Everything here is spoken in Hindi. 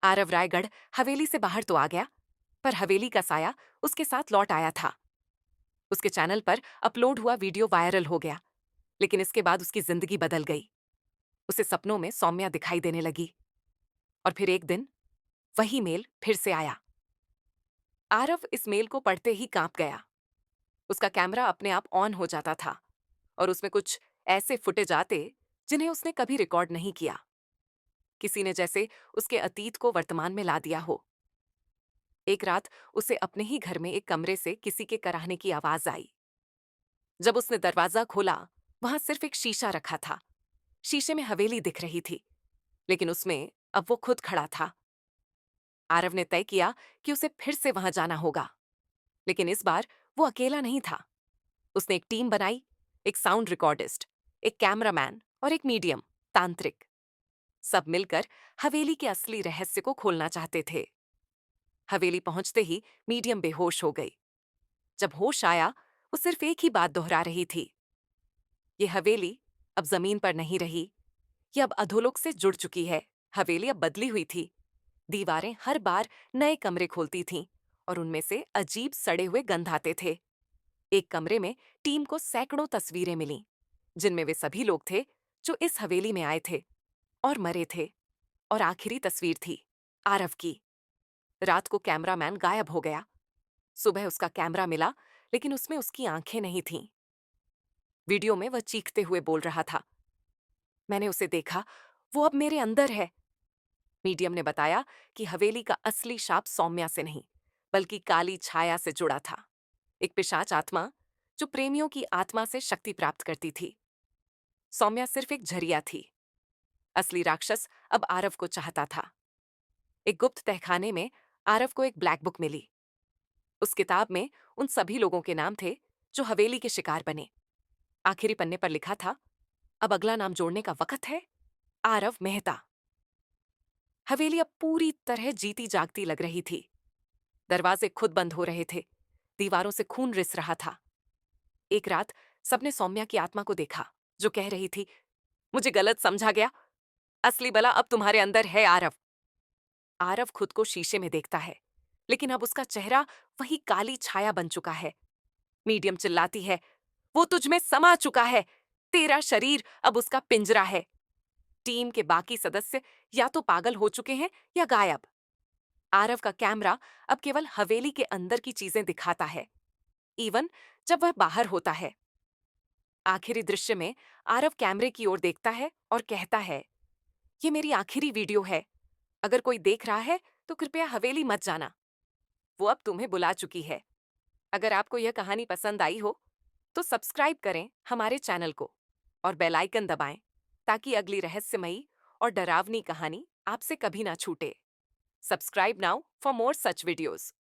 आरव रायगढ़ हवेली से बाहर तो आ गया, पर हवेली का साया उसके साथ लौट आया था। उसके चैनल पर अपलोड हुआ वीडियो वायरल हो गया, लेकिन इसके बाद उसकी जिंदगी बदल गई। उसे सपनों में सौम्या दिखाई देने लगी। और फिर एक दिन वही मेल फिर से आया। आरव इस मेल को पढ़ते ही कांप गया। उसका कैमरा अपने आप ऑन हो जाता था और उसमें कुछ ऐसे फुटेज आते जिन्हें उसने कभी रिकॉर्ड नहीं किया। किसी ने जैसे उसके अतीत को वर्तमान में ला दिया हो। एक रात उसे अपने ही घर में एक कमरे से किसी के कराहने की आवाज आई। जब उसने दरवाजा खोला, वहां सिर्फ एक शीशा रखा था। शीशे में हवेली दिख रही थी, लेकिन उसमें अब वो खुद खड़ा था। आरव ने तय किया कि उसे फिर से वहां जाना होगा, लेकिन इस बार वो अकेला नहीं था। उसने एक टीम बनाई, एक साउंड रिकॉर्डिस्ट, एक कैमरामैन और एक मीडियम तांत्रिक। सब मिलकर हवेली के असली रहस्य को खोलना चाहते थे। हवेली पहुंचते ही मीडियम बेहोश हो गई। जब होश आया, वो सिर्फ एक ही बात दोहरा रही थी। ये हवेली अब जमीन पर नहीं रही, ये अब अधोलोक से जुड़ चुकी है। हवेली अब बदली हुई थी। दीवारें हर बार नए कमरे खोलती थीं और उनमें से अजीब सड़े हुए गंध आते थे। एक कमरे में टीम को सैकड़ों तस्वीरें मिलीं, जिनमें वे सभी लोग थे जो इस हवेली में आए थे और मरे थे। और आखिरी तस्वीर थी आरव की। रात को कैमरामैन गायब हो गया। सुबह उसका कैमरा मिला, लेकिन उसमें उसकी आंखें नहीं थीं। वीडियो में वह चीखते हुए बोल रहा था, मैंने उसे देखा, वो अब मेरे अंदर है। मीडियम ने बताया कि हवेली का असली शाप सौम्या से नहीं, बल्कि काली छाया से जुड़ा था। एक पिशाच आत्मा जो प्रेमियों की आत्मा से शक्ति प्राप्त करती थी। सौम्या सिर्फ एक झरिया थी। असली राक्षस अब आरव को चाहता था। एक गुप्त तहखाने में आरव को एक ब्लैक बुक मिली। उस किताब में उन सभी लोगों के नाम थे जो हवेली के शिकार बने। आखिरी पन्ने पर लिखा था, अब अगला नाम जोड़ने का वक्त है, आरव मेहता। हवेली अब पूरी तरह जीती जागती लग रही थी। दरवाजे खुद बंद हो रहे थे, दीवारों से खून रिस रहा था। एक रात सबने सौम्या की आत्मा को देखा, जो कह रही थी, मुझे गलत समझा गया, असली बला अब तुम्हारे अंदर है आरव। आरव खुद को शीशे में देखता है, लेकिन अब उसका चेहरा वही काली छाया बन चुका है। मीडियम चिल्लाती है, वो तुझ में समा चुका है, तेरा शरीर अब उसका पिंजरा है। टीम के बाकी सदस्य या तो पागल हो चुके हैं या गायब। आरव का कैमरा अब केवल हवेली के अंदर की चीजें दिखाता है, इवन जब वह बाहर होता है। आखिरी दृश्य में आरव कैमरे की ओर देखता है और कहता है, ये मेरी आखिरी वीडियो है। अगर कोई देख रहा है तो कृपया हवेली मत जाना, वो अब तुम्हें बुला चुकी है। अगर आपको यह कहानी पसंद आई हो तो सब्सक्राइब करें हमारे चैनल को और बेल आइकन दबाएं, ताकि अगली रहस्यमयी और डरावनी कहानी आपसे कभी ना छूटे। Subscribe now for more such videos.